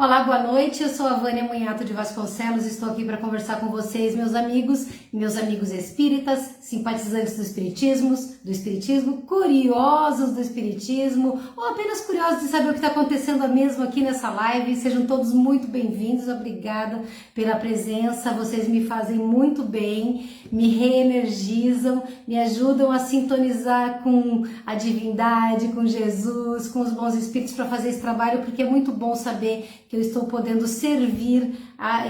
Olá, boa noite, eu sou a Vânia Munhato de Vasconcelos, estou aqui para conversar com vocês, meus amigos espíritas, simpatizantes do espiritismo, curiosos do espiritismo, ou apenas curiosos de saber o que está acontecendo mesmo aqui nessa live. Sejam todos muito bem-vindos, obrigada pela presença, vocês me fazem muito bem, me reenergizam, me ajudam a sintonizar com a divindade, com Jesus, com os bons espíritos para fazer esse trabalho, porque é muito bom saber que eu estou podendo servir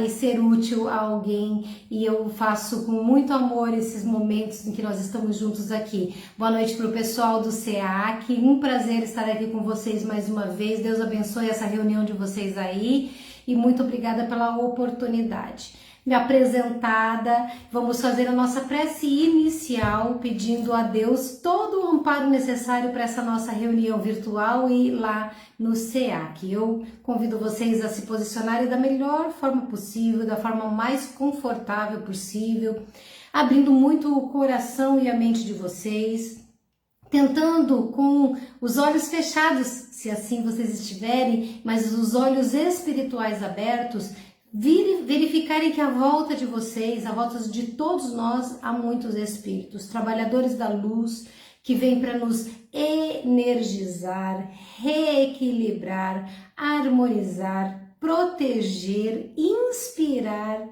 e ser útil a alguém, e eu faço com muito amor esses momentos em que nós estamos juntos aqui. Boa noite para o pessoal do SEAC, um prazer estar aqui com vocês mais uma vez. Deus abençoe essa reunião de vocês aí e muito obrigada pela oportunidade. Me apresentada, vamos fazer a nossa prece inicial, pedindo a Deus todo o amparo necessário para essa nossa reunião virtual e lá no SEAC. Eu convido vocês a se posicionarem da melhor forma possível, da forma mais confortável possível, abrindo muito o coração e a mente de vocês, tentando com os olhos fechados, se assim vocês estiverem, mas os olhos espirituais abertos, verificarem que à volta de vocês, à volta de todos nós, há muitos espíritos, trabalhadores da luz, que vêm para nos energizar, reequilibrar, harmonizar, proteger, inspirar,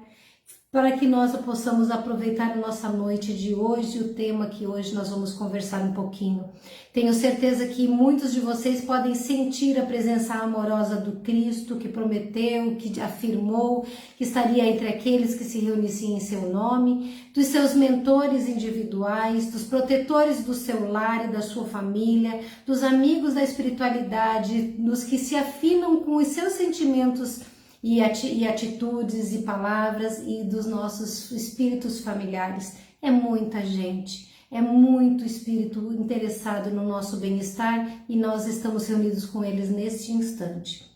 para que nós possamos aproveitar a nossa noite de hoje, o tema que hoje nós vamos conversar um pouquinho. Tenho certeza que muitos de vocês podem sentir a presença amorosa do Cristo, que prometeu, que afirmou que estaria entre aqueles que se reunissem em seu nome, dos seus mentores individuais, dos protetores do seu lar e da sua família, dos amigos da espiritualidade, dos que se afinam com os seus sentimentos e atitudes e palavras, e dos nossos espíritos familiares. É muita gente, é muito espírito interessado no nosso bem-estar e nós estamos reunidos com eles neste instante.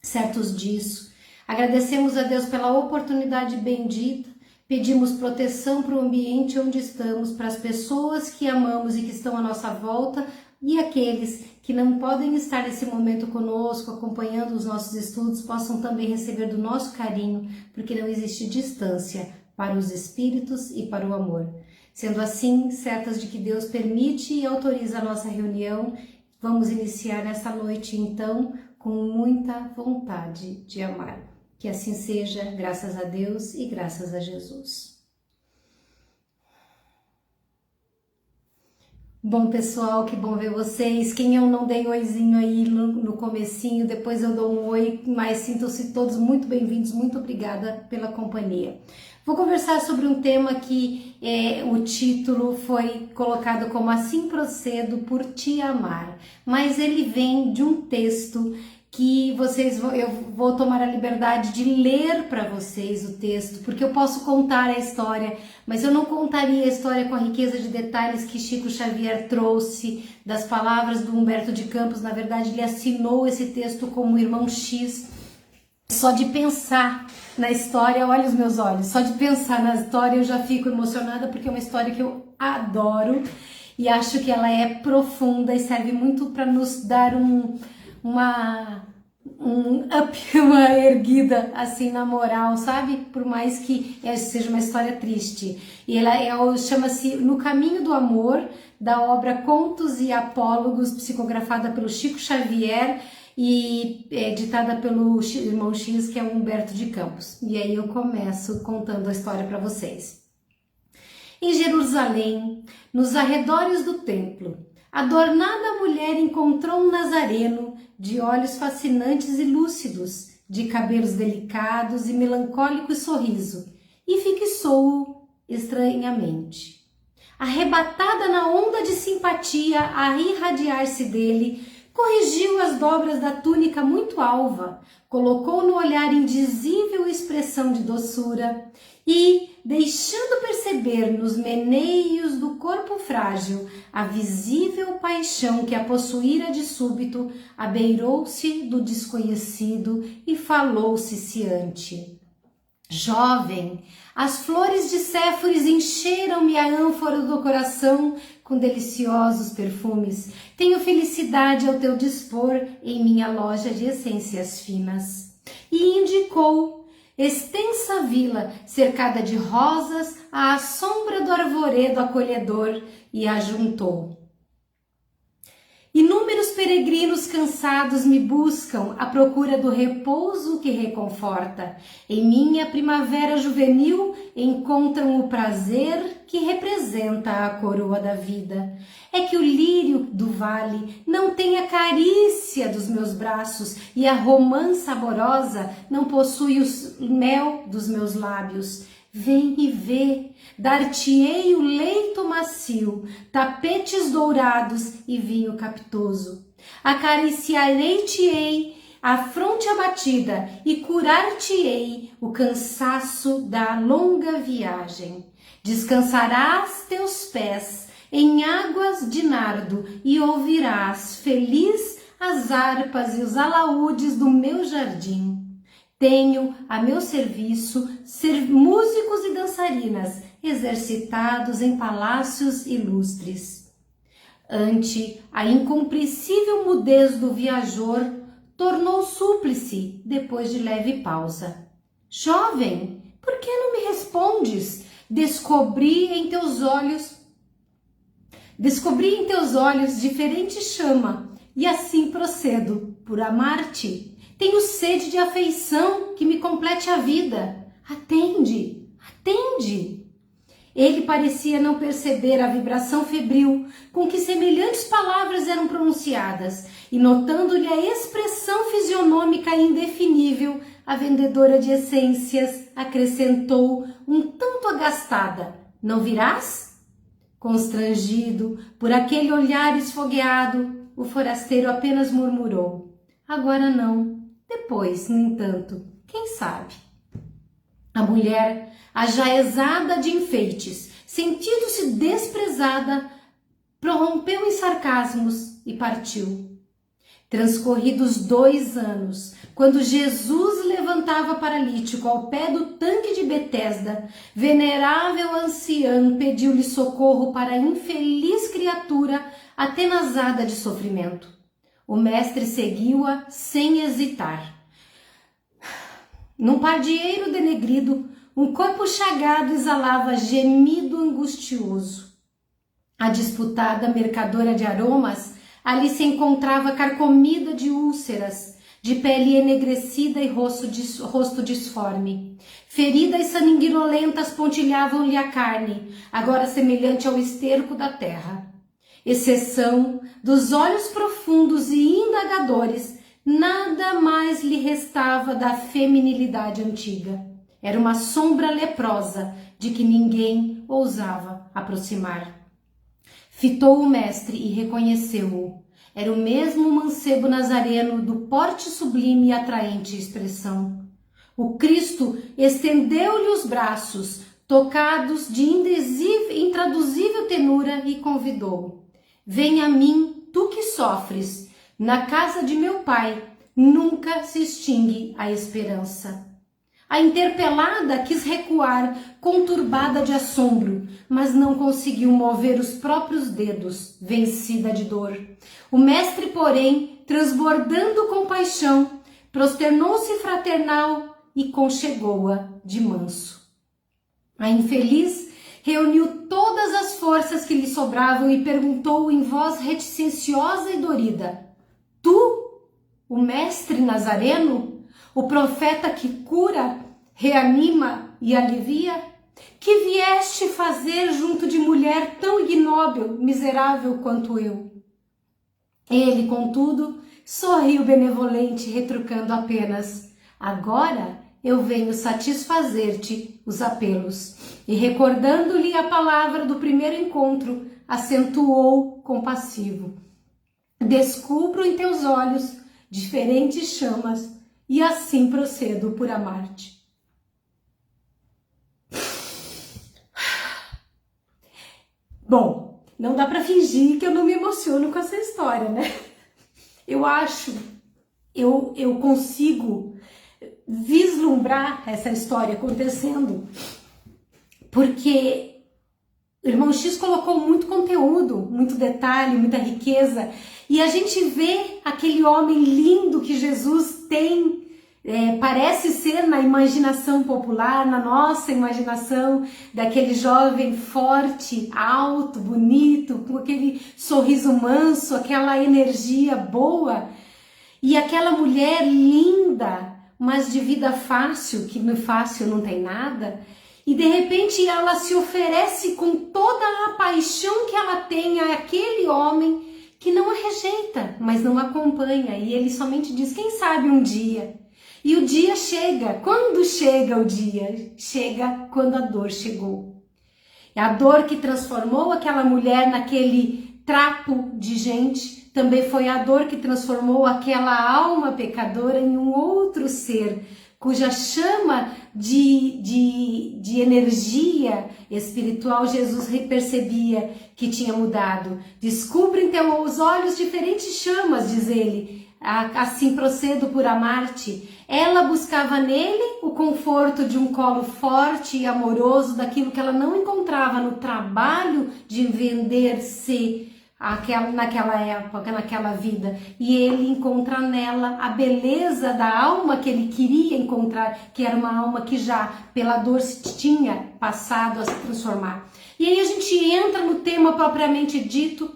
Certos disso, agradecemos a Deus pela oportunidade bendita, pedimos proteção para o ambiente onde estamos, para as pessoas que amamos e que estão à nossa volta, e aqueles que não podem estar nesse momento conosco, acompanhando os nossos estudos, possam também receber do nosso carinho, porque não existe distância para os espíritos e para o amor. Sendo assim, certas de que Deus permite e autoriza a nossa reunião, vamos iniciar essa noite então com muita vontade de amar. Que assim seja, graças a Deus e graças a Jesus. Bom, pessoal, que bom ver vocês. Quem eu não dei oizinho aí no comecinho, depois eu dou um oi, mas sintam-se todos muito bem-vindos, muito obrigada pela companhia. Vou conversar sobre um tema que o título foi colocado como Assim Procedo por Te Amar, mas ele vem de um texto que eu vou tomar a liberdade de ler para vocês o texto, porque eu posso contar a história, mas eu não contaria a história com a riqueza de detalhes que Chico Xavier trouxe das palavras do Humberto de Campos. Na verdade, ele assinou esse texto como Irmão X. Só de pensar na história, olha os meus olhos, só de pensar na história eu já fico emocionada, porque é uma história que eu adoro e acho que ela é profunda e serve muito para nos dar uma erguida assim na moral, sabe? Por mais que seja uma história triste. E ela chama-se No Caminho do Amor, da obra Contos e Apólogos, psicografada pelo Chico Xavier e editada pelo Irmão X, que é o Humberto de Campos. E aí eu começo contando a história para vocês. Em Jerusalém, nos arredores do templo, adornada mulher encontrou um nazareno de olhos fascinantes e lúcidos, de cabelos delicados e melancólico sorriso, e fixou-o estranhamente. Arrebatada na onda de simpatia a irradiar-se dele, corrigiu as dobras da túnica muito alva, colocou no olhar indizível expressão de doçura e, deixando perceber nos meneios do corpo frágil a visível paixão que a possuíra de súbito, abeirou-se do desconhecido e falou-se ciante. Jovem, as flores de Séforis encheram-me a ânfora do coração com deliciosos perfumes. Tenho felicidade ao teu dispor em minha loja de essências finas. e indicou extensa vila, cercada de rosas, à sombra do arvoredo acolhedor, e ajuntou. Inúmeros peregrinos cansados me buscam à procura do repouso que reconforta. Em minha primavera juvenil encontram o prazer que representa a coroa da vida. É que o lírio do vale não tem a carícia dos meus braços e a romã saborosa não possui o mel dos meus lábios. Vem e vê, dar-te-ei o leito macio, tapetes dourados e vinho capitoso. Acariciarei-te-ei a fronte abatida e curar-te-ei o cansaço da longa viagem. Descansarás teus pés em águas de nardo e ouvirás feliz as harpas e os alaúdes do meu jardim. Tenho a meu serviço músicos e dançarinas exercitados em palácios ilustres. Ante a incompreensível mudez do viajor, tornou súplice depois de leve pausa. Jovem, por que não me respondes? Descobri em teus olhos diferente chama, e assim procedo por amar-te. Tenho sede de afeição que me complete a vida. Atende, atende. Ele parecia não perceber a vibração febril com que semelhantes palavras eram pronunciadas, e notando-lhe a expressão fisionômica indefinível, a vendedora de essências acrescentou, um tanto agastada: não virás? Constrangido por aquele olhar esfogueado, o forasteiro apenas murmurou: agora não. Depois, no entanto, quem sabe? A mulher, ajaezada de enfeites, sentindo-se desprezada, prorrompeu em sarcasmos e partiu. Transcorridos 2 anos, quando Jesus levantava paralítico ao pé do tanque de Betesda, venerável anciã pediu-lhe socorro para a infeliz criatura atenazada de sofrimento. O mestre seguiu-a sem hesitar. Num pardieiro denegrido, um corpo chagado exalava gemido angustioso. A disputada mercadora de aromas ali se encontrava carcomida de úlceras, de pele enegrecida e rosto disforme. Feridas sanguinolentas pontilhavam-lhe a carne, agora semelhante ao esterco da terra. Exceção dos olhos profundos e indagadores, nada mais lhe restava da feminilidade antiga. Era uma sombra leprosa de que ninguém ousava aproximar. Fitou o mestre e reconheceu-o. Era o mesmo mancebo nazareno do porte sublime e atraente expressão. O Cristo estendeu-lhe os braços, tocados de intraduzível tenura, e convidou: vem a mim, tu que sofres, na casa de meu pai nunca se extingue a esperança. A interpelada quis recuar, conturbada de assombro, mas não conseguiu mover os próprios dedos, vencida de dor. O mestre, porém, transbordando compaixão, prosternou-se fraternal e conchegou-a de manso. A infeliz reuniu todas as forças que lhe sobravam e perguntou em voz reticenciosa e dorida: tu, o mestre Nazareno, o profeta que cura, reanima e alivia? Que vieste fazer junto de mulher tão ignóbil, miserável quanto eu? Ele, contudo, sorriu benevolente, retrucando apenas: agora eu venho satisfazer-te os apelos. E recordando-lhe a palavra do primeiro encontro, acentuou compassivo: descubro em teus olhos diferentes chamas e assim procedo por amar-te. Bom, não dá para fingir que eu não me emociono com essa história, né? Eu consigo vislumbrar essa história acontecendo, porque o irmão X colocou muito conteúdo, muito detalhe, muita riqueza, e a gente vê aquele homem lindo que Jesus tem parece ser na imaginação popular, na nossa imaginação, daquele jovem forte, alto, bonito, com aquele sorriso manso, aquela energia boa, e aquela mulher linda, mas de vida fácil, que no fácil não tem nada, e de repente ela se oferece com toda a paixão que ela tem àquele homem que não a rejeita, mas não a acompanha, e ele somente diz, quem sabe um dia. E o dia chega. Quando chega o dia? Chega quando a dor chegou. E a dor que transformou aquela mulher naquele trapo de gente, também foi a dor que transformou aquela alma pecadora em um outro ser, cuja chama de energia espiritual Jesus percebia que tinha mudado. Descubra em teus olhos diferentes chamas, diz ele, assim procedo por amar-te. Ela buscava nele o conforto de um colo forte e amoroso, daquilo que ela não encontrava no trabalho de vender-se naquela época, naquela vida. E ele encontra nela a beleza da alma que ele queria encontrar, que era uma alma que já pela dor tinha passado a se transformar. E aí a gente entra no tema propriamente dito,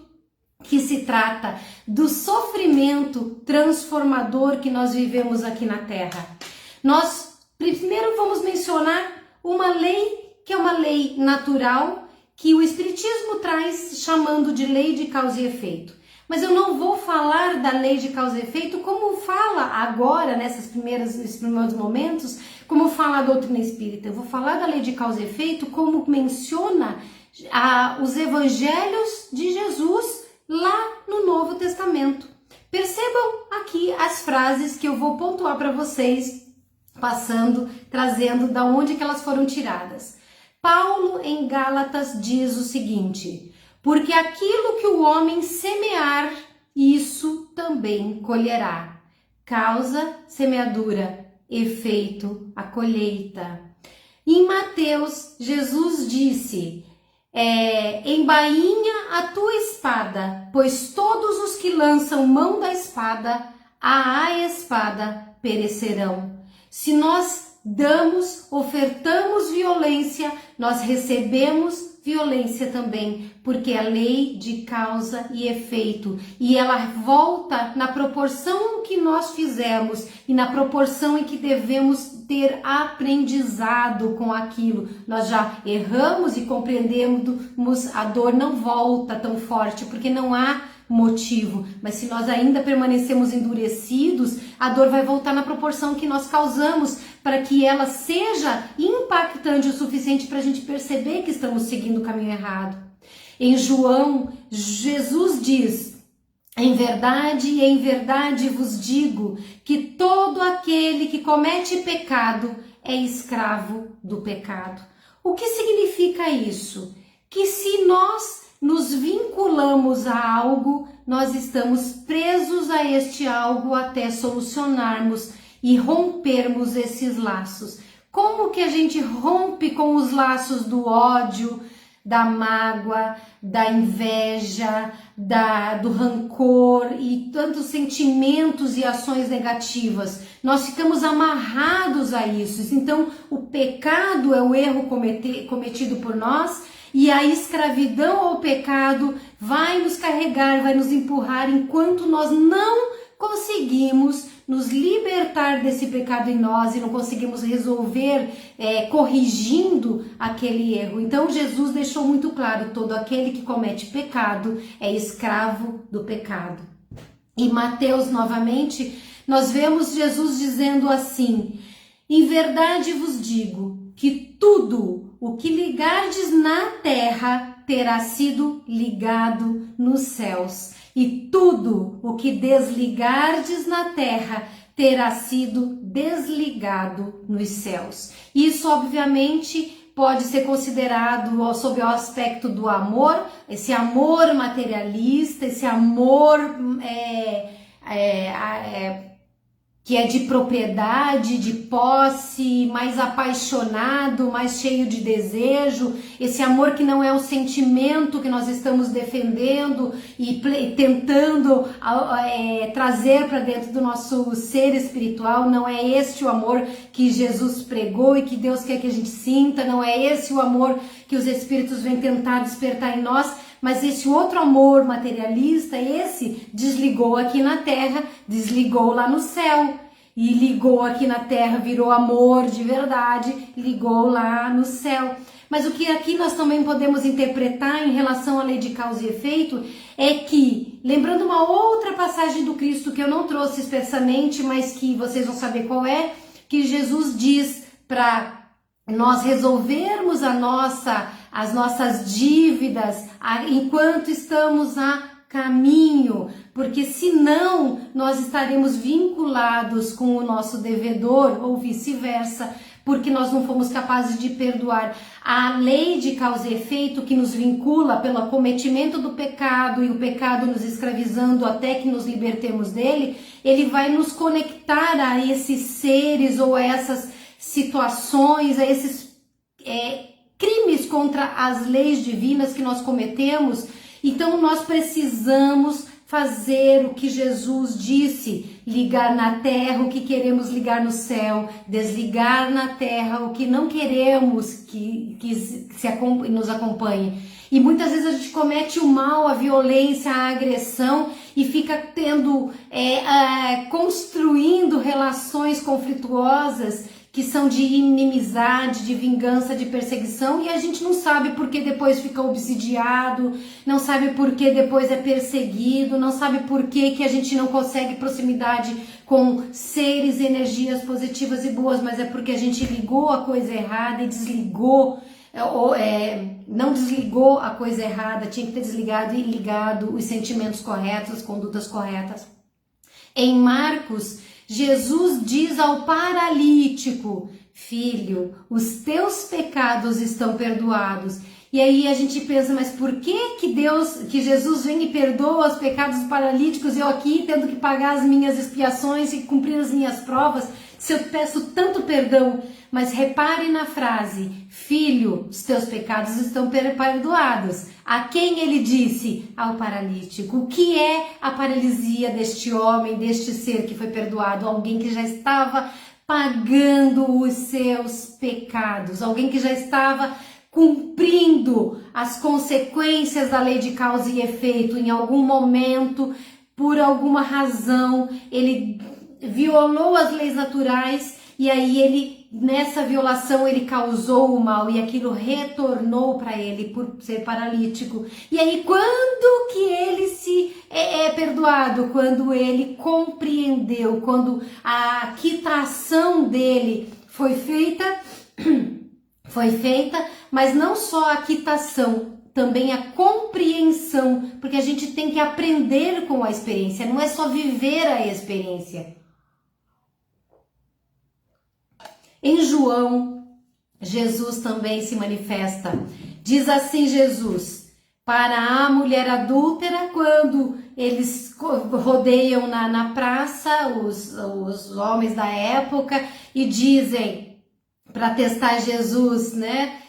que se trata do sofrimento transformador que nós vivemos aqui na Terra. Nós primeiro vamos mencionar uma lei, que é uma lei natural, que o Espiritismo traz chamando de lei de causa e efeito. Mas eu não vou falar da lei de causa e efeito como fala agora, nesses primeiros momentos, como fala a doutrina espírita. Eu vou falar da lei de causa e efeito como menciona os evangelhos de Jesus lá no Novo Testamento. Percebam aqui as frases que eu vou pontuar para vocês, trazendo da onde que elas foram tiradas. Paulo em Gálatas diz o seguinte: porque aquilo que o homem semear, isso também colherá. Causa, semeadura, efeito, a colheita. Em Mateus, Jesus disse: embainha a tua espada, pois todos os que lançam mão da espada, à espada perecerão. Se nós ofertamos violência, nós recebemos violência também, porque é a lei de causa e efeito, e ela volta na proporção que nós fizemos e na proporção em que devemos ter aprendizado com aquilo. Nós já erramos e compreendemos, a dor não volta tão forte, porque não há motivo, mas se nós ainda permanecemos endurecidos, a dor vai voltar na proporção que nós causamos, para que ela seja impactante o suficiente para a gente perceber que estamos seguindo o caminho errado. Em João, Jesus diz: em verdade vos digo que todo aquele que comete pecado é escravo do pecado. O que significa isso? Que se nós nos vinculamos a algo, nós estamos presos a este algo até solucionarmos e rompermos esses laços. Como que a gente rompe com os laços do ódio, da mágoa, da inveja, do rancor e tantos sentimentos e ações negativas? Nós ficamos amarrados a isso. Então, o pecado é o erro cometido por nós, e a escravidão ao pecado vai nos carregar, vai nos empurrar, enquanto nós não conseguimos nos libertar desse pecado em nós e não conseguimos resolver corrigindo aquele erro. Então Jesus deixou muito claro: todo aquele que comete pecado é escravo do pecado. Em Mateus, novamente, nós vemos Jesus dizendo assim: em verdade vos digo que tudo o que ligardes na terra terá sido ligado nos céus, e tudo o que desligardes na terra terá sido desligado nos céus. Isso, obviamente, pode ser considerado sob o aspecto do amor, esse amor materialista, esse amor que é de propriedade, de posse, mais apaixonado, mais cheio de desejo, esse amor que não é o sentimento que nós estamos defendendo e tentando trazer para dentro do nosso ser espiritual. Não é este o amor que Jesus pregou e que Deus quer que a gente sinta, não é esse o amor que os Espíritos vêm tentar despertar em nós, mas esse outro amor materialista, esse desligou aqui na terra, desligou lá no céu. E ligou aqui na terra, virou amor de verdade, ligou lá no céu. Mas o que aqui nós também podemos interpretar em relação à lei de causa e efeito é que, lembrando uma outra passagem do Cristo que eu não trouxe expressamente, mas que vocês vão saber qual é, que Jesus diz para nós resolvermos as nossas dívidas enquanto estamos a caminho, porque senão nós estaremos vinculados com o nosso devedor ou vice-versa, porque nós não fomos capazes de perdoar. A lei de causa e efeito que nos vincula pelo acometimento do pecado e o pecado nos escravizando até que nos libertemos dele, ele vai nos conectar a esses seres ou a essas situações, a esses crimes contra as leis divinas que nós cometemos. Então nós precisamos fazer o que Jesus disse, ligar na terra o que queremos ligar no céu, desligar na terra o que não queremos que nos acompanhe. E muitas vezes a gente comete o mal, a violência, a agressão e fica construindo relações conflituosas que são de inimizade, de vingança, de perseguição, e a gente não sabe por que depois fica obsidiado, não sabe por que depois é perseguido, não sabe por que a gente não consegue proximidade com seres, energias positivas e boas, mas é porque a gente ligou a coisa errada e desligou, não desligou a coisa errada, tinha que ter desligado e ligado os sentimentos corretos, as condutas corretas. Em Marcos, Jesus diz ao paralítico: filho, os teus pecados estão perdoados. E aí a gente pensa, mas por que Jesus vem e perdoa os pecados dos paralíticos, eu aqui tendo que pagar as minhas expiações e cumprir as minhas provas, se eu peço tanto perdão? Mas repare na frase: filho, os teus pecados estão perdoados. A quem ele disse? Ao paralítico. O que é a paralisia deste homem, deste ser que foi perdoado? Alguém que já estava pagando os seus pecados, alguém que já estava cumprindo as consequências da lei de causa e efeito. Em algum momento, por alguma razão, ele violou as leis naturais e aí nessa violação ele causou o mal e aquilo retornou para ele por ser paralítico. E aí quando que ele se é perdoado? Quando ele compreendeu, quando a quitação dele foi feita, mas não só a quitação, também a compreensão, porque a gente tem que aprender com a experiência, não é só viver a experiência. Em João, Jesus também se manifesta. Diz assim Jesus, para a mulher adúltera, quando eles rodeiam na praça, os homens da época, e dizem, para testar Jesus, né?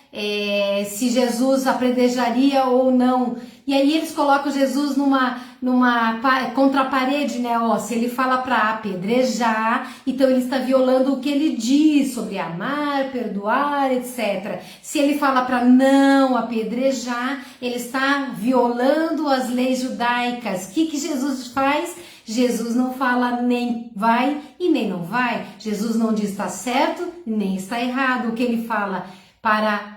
Se Jesus apedrejaria ou não. E aí eles colocam Jesus contra a parede, né? Se ele fala para apedrejar, então ele está violando o que ele diz sobre amar, perdoar, etc. Se ele fala para não apedrejar, ele está violando as leis judaicas. O que Jesus faz? Jesus não fala nem vai e nem não vai. Jesus não diz está certo nem está errado. O que ele fala para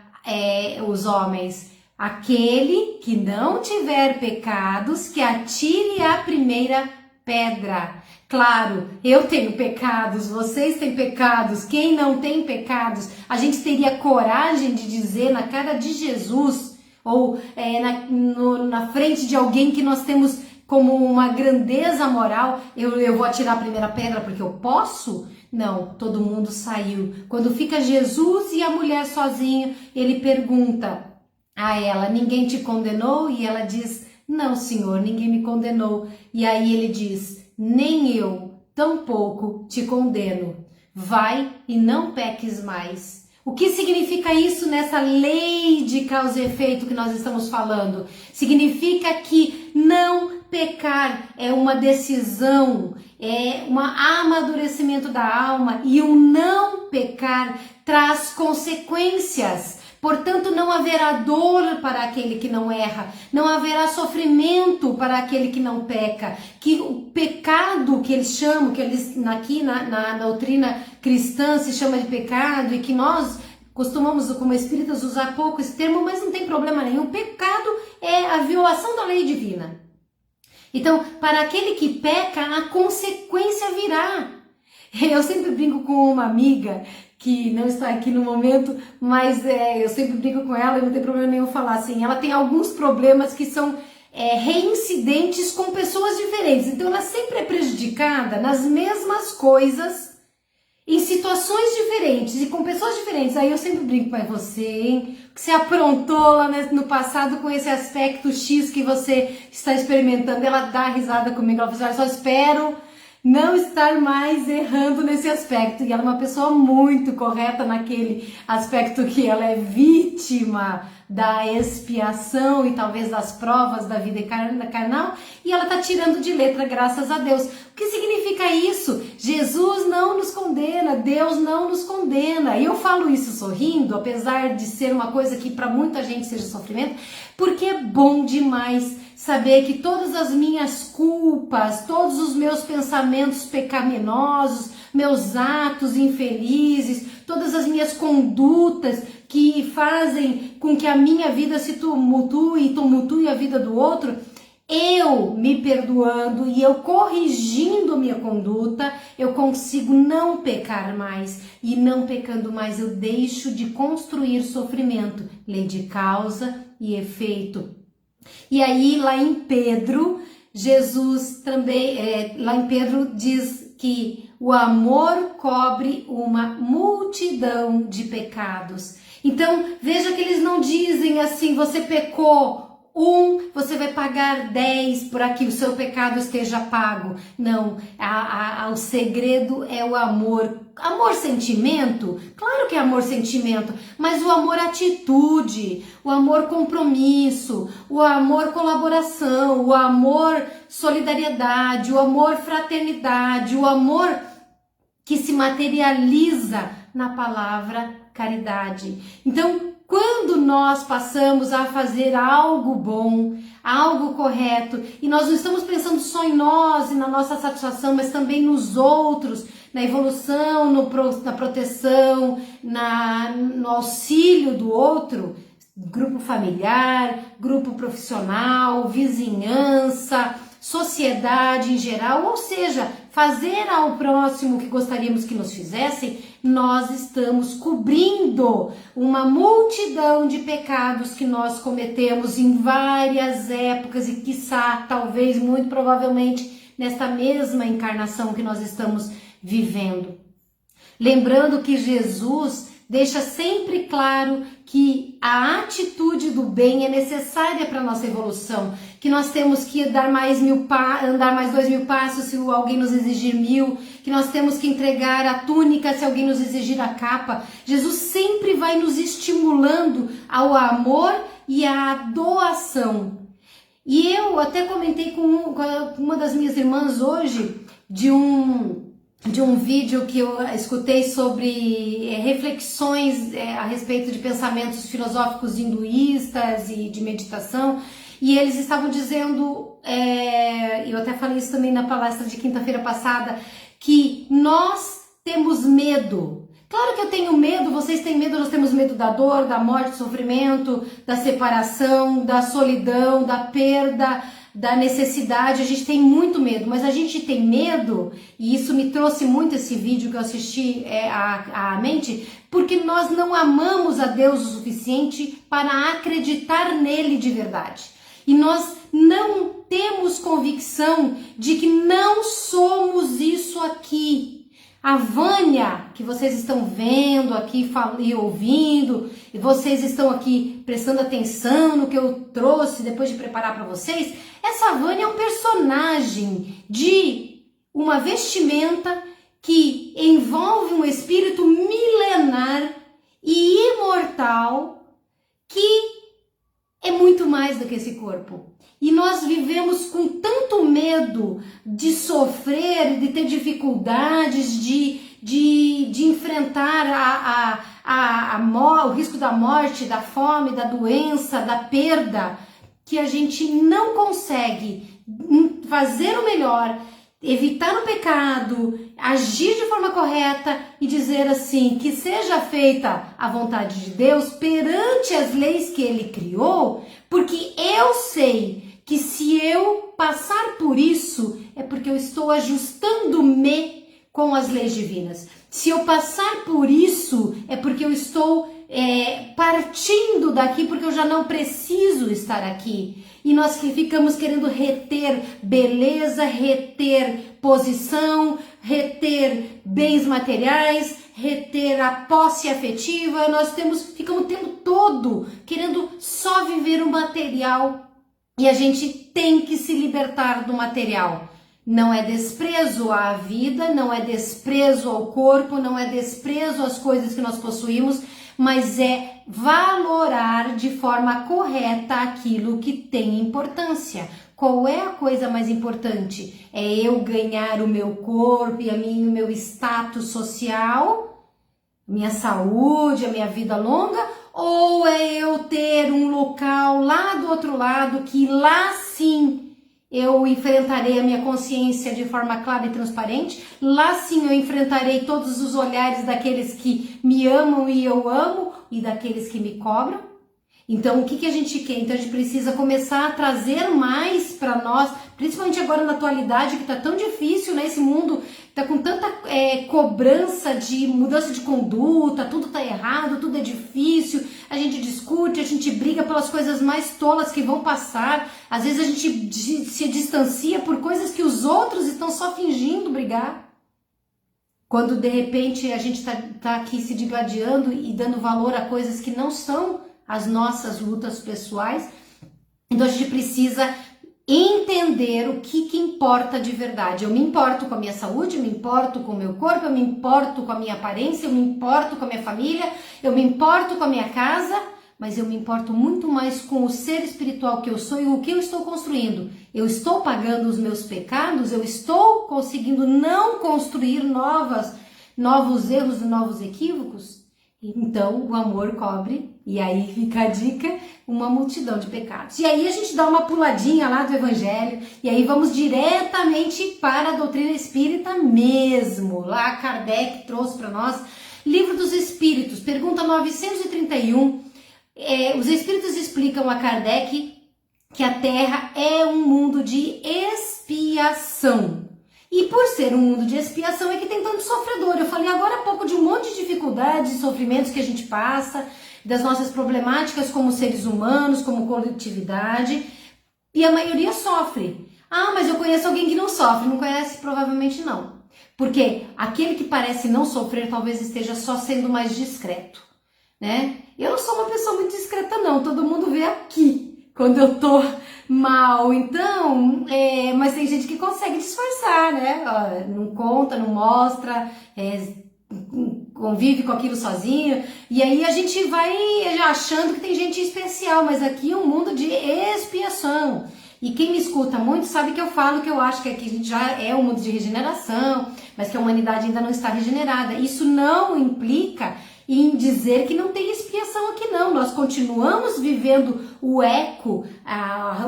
os homens? Aquele que não tiver pecados, que atire a primeira pedra. Claro, eu tenho pecados, vocês têm pecados, quem não tem pecados, a gente teria coragem de dizer na cara de Jesus, ou na frente de alguém que nós temos como uma grandeza moral, eu vou atirar a primeira pedra porque eu posso? Não, todo mundo saiu. Quando fica Jesus e a mulher sozinha, ele pergunta a ela, ninguém te condenou? E ela diz, não, Senhor, ninguém me condenou. E aí ele diz, nem eu tampouco te condeno. Vai e não peques mais. O que significa isso nessa lei de causa e efeito que nós estamos falando? Significa que não pecar é uma decisão, é um amadurecimento da alma, e o não pecar traz consequências. Portanto, não haverá dor para aquele que não erra, não haverá sofrimento para aquele que não peca, que o pecado que eles chamam, que eles aqui na doutrina cristã se chama de pecado, e que nós costumamos como espíritas usar pouco esse termo, mas não tem problema nenhum. Pecado é a violação da lei divina. Então, para aquele que peca, a consequência virá. Eu sempre brinco com uma amiga que não está aqui no momento, mas eu sempre brinco com ela e não tem problema nenhum falar assim. Ela tem alguns problemas que são reincidentes com pessoas diferentes. Então ela sempre é prejudicada nas mesmas coisas, em situações diferentes e com pessoas diferentes. Aí eu sempre brinco, mas você, hein? Que você aprontou lá no passado com esse aspecto X que você está experimentando. Ela dá risada comigo, ela fala assim, só espero não estar mais errando nesse aspecto. E ela é uma pessoa muito correta naquele aspecto que ela é vítima da expiação e talvez das provas da vida carnal, e ela tá tirando de letra, graças a Deus. O que significa isso? Jesus não nos condena, Deus não nos condena. E eu falo isso sorrindo, apesar de ser uma coisa que para muita gente seja sofrimento, porque é bom demais saber que todas as minhas culpas, todos os meus pensamentos pecaminosos, meus atos infelizes, todas as minhas condutas que fazem com que a minha vida se tumultue a vida do outro, eu me perdoando e eu corrigindo minha conduta, eu consigo não pecar mais. E não pecando mais, eu deixo de construir sofrimento. Lei de causa e efeito. E aí, lá em Pedro, Jesus também, lá em Pedro diz que o amor cobre uma multidão de pecados. Então, veja que eles não dizem assim, você pecou, você vai pagar 10 para que o seu pecado esteja pago. Não, o segredo é o amor. Amor sentimento? Claro que é amor sentimento, mas o amor atitude, o amor compromisso, o amor colaboração, o amor solidariedade, o amor fraternidade, o amor que se materializa na palavra caridade. Então, quando nós passamos a fazer algo bom, algo correto, e nós não estamos pensando só em nós e na nossa satisfação, mas também nos outros, na evolução, na proteção, no auxílio do outro, grupo familiar, grupo profissional, vizinhança, sociedade em geral, ou seja, fazer ao próximo o que gostaríamos que nos fizessem, nós estamos cobrindo uma multidão de pecados que nós cometemos em várias épocas e quiçá, talvez, muito provavelmente, nesta mesma encarnação que nós estamos vivendo. Lembrando que Jesus deixa sempre claro que a atitude do bem é necessária para a nossa evolução, que nós temos que andar mais 2.000 passos se alguém nos exigir 1.000, que nós temos que entregar a túnica se alguém nos exigir a capa. Jesus sempre vai nos estimulando ao amor e à doação. E eu até comentei com uma das minhas irmãs hoje de um vídeo que eu escutei sobre reflexões a respeito de pensamentos filosóficos hinduístas e de meditação, e eles estavam dizendo, eu até falei isso também na palestra de quinta-feira passada, que nós temos medo. Claro que eu tenho medo, vocês têm medo, nós temos medo da dor, da morte, do sofrimento, da separação, da solidão, da perda, da necessidade, a gente tem muito medo, mas a gente tem medo, e isso me trouxe muito esse vídeo que eu assisti à mente, porque nós não amamos a Deus o suficiente para acreditar nele de verdade. E nós não temos convicção de que não somos isso aqui. A Vânia, que vocês estão vendo aqui e ouvindo, e vocês estão aqui prestando atenção no que eu trouxe depois de preparar para vocês, essa Vânia é um personagem de uma vestimenta que envolve um espírito milenar e imortal que é muito mais do que esse corpo. E nós vivemos com tanto medo de sofrer, de ter dificuldades, de enfrentar o risco da morte, da fome, da doença, da perda, que a gente não consegue fazer o melhor, evitar o pecado, agir de forma correta e dizer assim, que seja feita a vontade de Deus perante as leis que Ele criou, porque eu sei que se eu passar por isso, é porque eu estou ajustando-me com as leis divinas. Se eu passar por isso, é porque eu estou partindo daqui, porque eu já não preciso estar aqui. E nós que ficamos querendo reter beleza, reter posição, reter bens materiais, reter a posse afetiva. Nós ficamos o tempo todo querendo só viver o material. E a gente tem que se libertar do material. Não é desprezo à vida, não é desprezo ao corpo, não é desprezo às coisas que nós possuímos, mas é valorar de forma correta aquilo que tem importância. Qual é a coisa mais importante? É eu ganhar o meu corpo e o meu status social, minha saúde, a minha vida longa, ou é eu ter um local lá do outro lado que lá sim eu enfrentarei a minha consciência de forma clara e transparente, lá sim eu enfrentarei todos os olhares daqueles que me amam e eu amo e daqueles que me cobram. Então, o que a gente quer? Então, a gente precisa começar a trazer mais para nós, principalmente agora na atualidade, que está tão difícil, né? Esse mundo está com tanta cobrança de mudança de conduta, tudo está errado, tudo é difícil, a gente discute, a gente briga pelas coisas mais tolas que vão passar, às vezes a gente se distancia por coisas que os outros estão só fingindo brigar. Quando, de repente, a gente tá aqui se digladiando e dando valor a coisas que não são as nossas lutas pessoais. Então a gente precisa entender o que importa de verdade. Eu me importo com a minha saúde, eu me importo com o meu corpo, eu me importo com a minha aparência, eu me importo com a minha família, eu me importo com a minha casa, mas eu me importo muito mais com o ser espiritual que eu sou e o que eu estou construindo. Eu estou pagando os meus pecados, eu estou conseguindo não construir novos erros e novos equívocos. Então o amor cobre, e aí fica a dica, uma multidão de pecados. E aí a gente dá uma puladinha lá do Evangelho, e aí vamos diretamente para a doutrina espírita mesmo. Lá Kardec trouxe para nós Livro dos Espíritos, pergunta 931. Os Espíritos explicam a Kardec que a Terra é um mundo de expiação. E por ser um mundo de expiação é que tem tanto sofredor. Eu falei agora há pouco de um monte de dificuldades e sofrimentos que a gente passa, das nossas problemáticas como seres humanos, como coletividade, e a maioria sofre. Ah, mas eu conheço alguém que não sofre. Não conhece? Provavelmente não. Porque aquele que parece não sofrer talvez esteja só sendo mais discreto, né? Eu não sou uma pessoa muito discreta não, todo mundo vê aqui quando eu tô mal, então, mas tem gente que consegue disfarçar, né? Não conta, não mostra, convive com aquilo sozinho, e aí a gente vai achando que tem gente especial, mas aqui é um mundo de expiação. E quem me escuta muito sabe que eu falo que eu acho que aqui a gente já é um mundo de regeneração, mas que a humanidade ainda não está regenerada. Isso não implica em dizer que não tem expiação aqui não, nós continuamos vivendo o eco,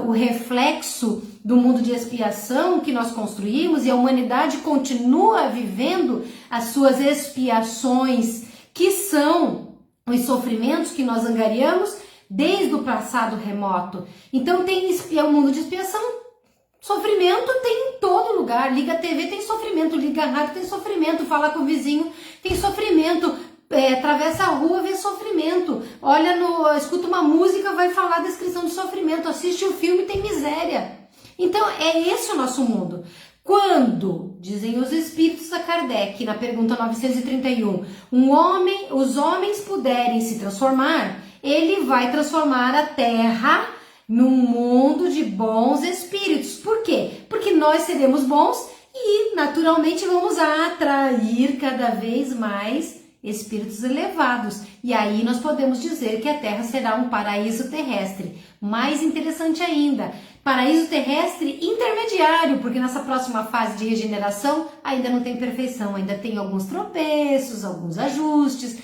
o reflexo do mundo de expiação que nós construímos, e a humanidade continua vivendo as suas expiações, que são os sofrimentos que nós angariamos desde o passado remoto. Então é um mundo de expiação. Sofrimento tem em todo lugar, liga a TV tem sofrimento, liga a rádio tem sofrimento, fala com o vizinho tem sofrimento, atravessa a rua, vê sofrimento, escuta uma música, vai falar a descrição de sofrimento, assiste um filme, tem miséria. Então é esse o nosso mundo. Quando, dizem os espíritos a Kardec, na pergunta 931, os homens puderem se transformar, ele vai transformar a Terra num mundo de bons espíritos. Por quê? Porque nós seremos bons e e naturalmente vamos atrair cada vez mais espíritos elevados. E aí nós podemos dizer que a Terra será um paraíso terrestre. Mais interessante ainda, paraíso terrestre intermediário, porque nessa próxima fase de regeneração ainda não tem perfeição, ainda tem alguns tropeços, alguns ajustes,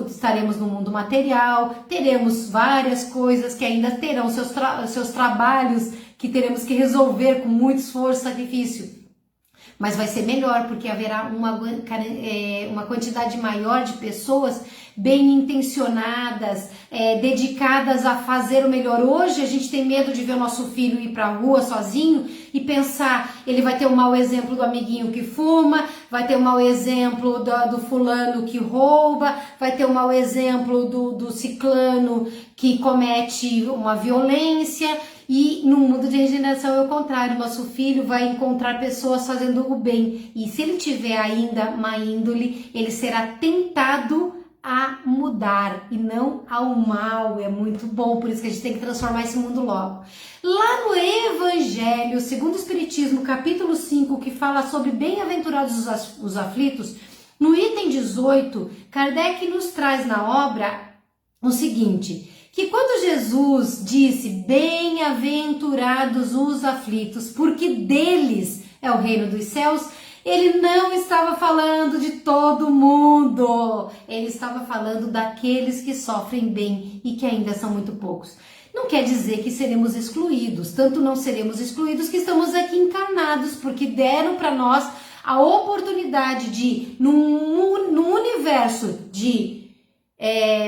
estaremos no mundo material, teremos várias coisas que ainda terão seus trabalhos que teremos que resolver com muito esforço e sacrifício. Mas vai ser melhor, porque haverá uma quantidade maior de pessoas bem intencionadas, dedicadas a fazer o melhor. Hoje a gente tem medo de ver o nosso filho ir para a rua sozinho e pensar, ele vai ter um mau exemplo do amiguinho que fuma, vai ter um mau exemplo do fulano que rouba, vai ter um mau exemplo do ciclano que comete uma violência. E no mundo de regeneração é o contrário, nosso filho vai encontrar pessoas fazendo o bem, e se ele tiver ainda má índole, ele será tentado a mudar e não ao mal. É muito bom, por isso que a gente tem que transformar esse mundo logo. Lá no Evangelho, segundo o Espiritismo, capítulo 5, que fala sobre bem-aventurados os aflitos, no item 18, Kardec nos traz na obra o seguinte, que quando Jesus disse, bem-aventurados os aflitos, porque deles é o reino dos céus, ele não estava falando de todo mundo, ele estava falando daqueles que sofrem bem e que ainda são muito poucos. Não quer dizer que seremos excluídos, tanto não seremos excluídos que estamos aqui encarnados, porque deram para nós a oportunidade de, num universo de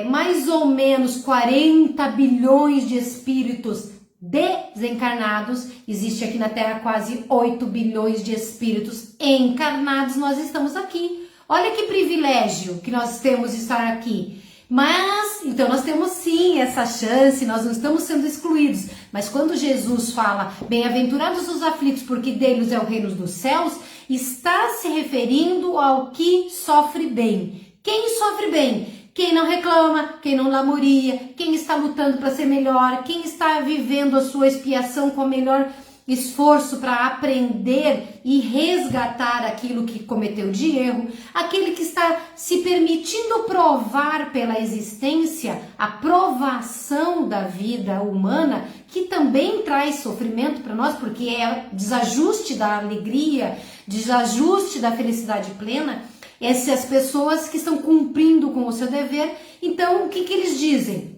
mais ou menos 40 bilhões de espíritos desencarnados, existe aqui na Terra quase 8 bilhões de espíritos encarnados, nós estamos aqui. Olha que privilégio que nós temos de estar aqui. Mas, então nós temos sim essa chance, nós não estamos sendo excluídos. Mas quando Jesus fala, bem-aventurados os aflitos, porque deles é o reino dos céus, está se referindo ao que sofre bem. Quem sofre bem? Quem não reclama, quem não lamoria, quem está lutando para ser melhor, quem está vivendo a sua expiação com o melhor esforço para aprender e resgatar aquilo que cometeu de erro, aquele que está se permitindo provar pela existência a provação da vida humana, que também traz sofrimento para nós, porque é desajuste da alegria, desajuste da felicidade plena. Essas pessoas que estão cumprindo com o seu dever, então o que eles dizem?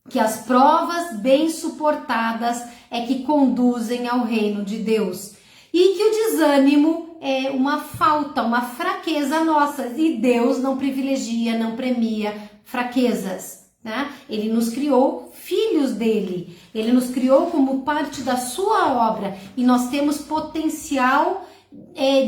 Que as provas bem suportadas é que conduzem ao reino de Deus. E que o desânimo é uma falta, uma fraqueza nossa. E Deus não privilegia, não premia fraquezas, né? Ele nos criou filhos dele. Ele nos criou como parte da sua obra. E nós temos potencial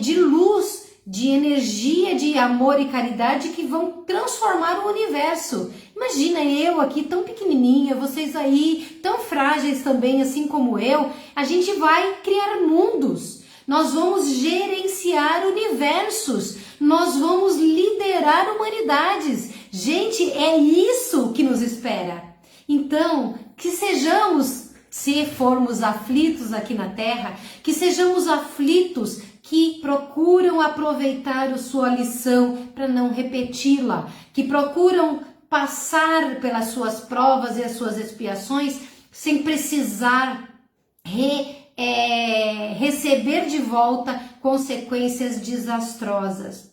de luz, de energia, de amor e caridade que vão transformar o universo. Imagina eu aqui tão pequenininha, vocês aí tão frágeis também, assim como eu. A gente vai criar mundos, nós vamos gerenciar universos, nós vamos liderar humanidades. Gente, é isso que nos espera. Então, que sejamos, se formos aflitos aqui na Terra, que sejamos aflitos que procuram aproveitar a sua lição para não repeti-la, que procuram passar pelas suas provas e as suas expiações sem precisar receber de volta consequências desastrosas.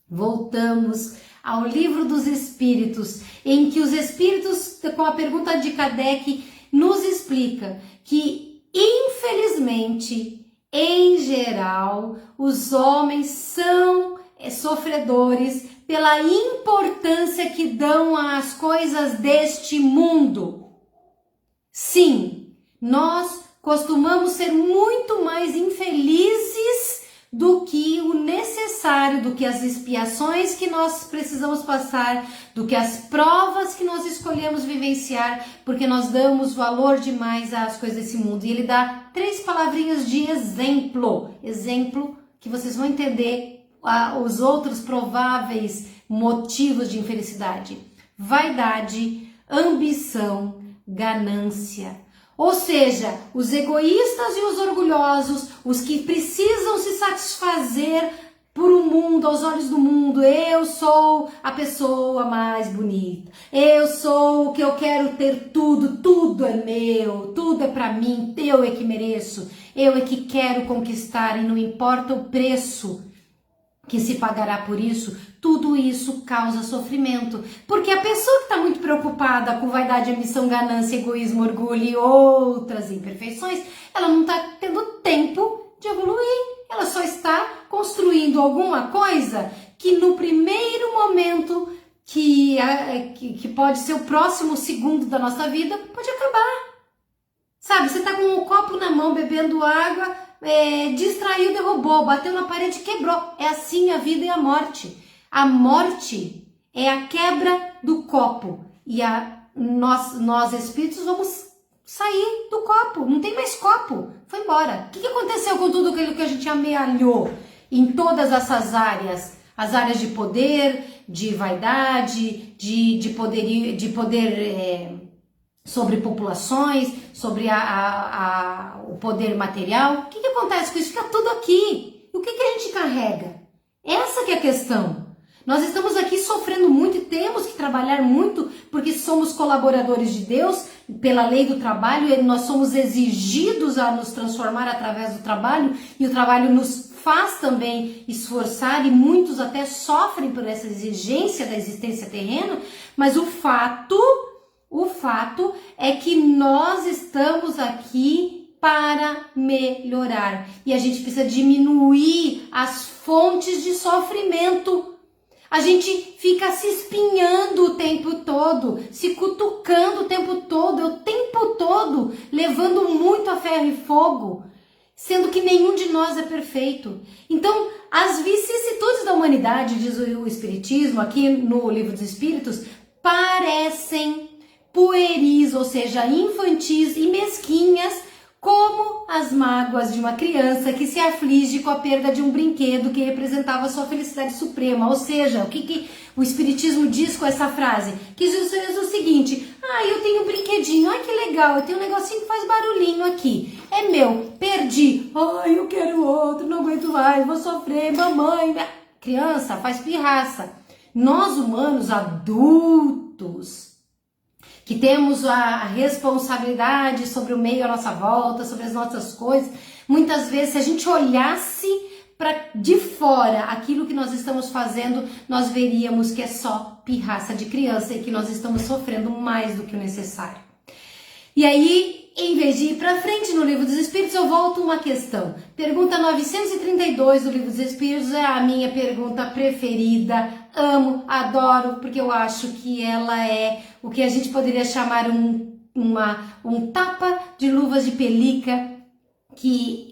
Voltamos ao Livro dos Espíritos, em que os Espíritos, com a pergunta de Kardec, nos explica que, infelizmente, em geral, os homens são sofredores pela importância que dão às coisas deste mundo. Sim, nós costumamos ser muito mais infelizes do que o necessário, do que as expiações que nós precisamos passar, do que as provas que nós escolhemos vivenciar, porque nós damos valor demais às coisas desse mundo. E ele dá 3 palavrinhas de exemplo. Exemplo que vocês vão entender os outros prováveis motivos de infelicidade. Vaidade, ambição, ganância. Ou seja, os egoístas e os orgulhosos, os que precisam se satisfazer por um mundo, aos olhos do mundo, eu sou a pessoa mais bonita, eu sou o que eu quero ter tudo, tudo é meu, tudo é pra mim, eu é que mereço, eu é que quero conquistar e não importa o preço que se pagará por isso, tudo isso causa sofrimento. Porque a pessoa que está muito preocupada com vaidade, ambição, ganância, egoísmo, orgulho e outras imperfeições, ela não está tendo tempo de evoluir. Ela só está construindo alguma coisa que no primeiro momento, que pode ser o próximo segundo da nossa vida, pode acabar. Sabe, você está com um copo na mão, bebendo água, distraiu, derrubou, bateu na parede, quebrou. É assim a vida e a morte. A morte é a quebra do copo. E nós espíritos vamos sair do copo. Não tem mais copo. Foi embora. O que aconteceu com tudo aquilo que a gente amealhou em todas essas áreas? As áreas de poder, de vaidade, de poder sobre populações, sobre o poder material. O que acontece com isso? Fica tudo aqui. E o que a gente carrega? Essa que é a questão. Nós estamos aqui sofrendo muito e temos que trabalhar muito porque somos colaboradores de Deus pela lei do trabalho e nós somos exigidos a nos transformar através do trabalho e o trabalho nos faz também esforçar e muitos até sofrem por essa exigência da existência terrena, mas o fato é que nós estamos aqui para melhorar e a gente precisa diminuir as fontes de sofrimento. A gente fica se espinhando o tempo todo, se cutucando o tempo todo, levando muito a ferro e fogo, sendo que nenhum de nós é perfeito. Então, as vicissitudes da humanidade, diz o Espiritismo, aqui no Livro dos Espíritos, parecem pueris, ou seja, infantis e mesquinhas, como as mágoas de uma criança que se aflige com a perda de um brinquedo que representava sua felicidade suprema. Ou seja, o que o Espiritismo diz com essa frase? Que diz o seguinte: eu tenho um brinquedinho, que legal, eu tenho um negocinho que faz barulhinho aqui. É meu, perdi. Eu quero outro, não aguento mais, vou sofrer, mamãe. Criança faz pirraça. Nós humanos adultos, que temos a responsabilidade sobre o meio à nossa volta, sobre as nossas coisas, muitas vezes, se a gente olhasse para de fora aquilo que nós estamos fazendo, nós veríamos que é só pirraça de criança e que nós estamos sofrendo mais do que o necessário. E aí, em vez de ir para frente no Livro dos Espíritos, eu volto uma questão. Pergunta 932 do Livro dos Espíritos é a minha pergunta preferida. Amo, adoro, porque eu acho que ela é o que a gente poderia chamar um tapa de luvas de pelica,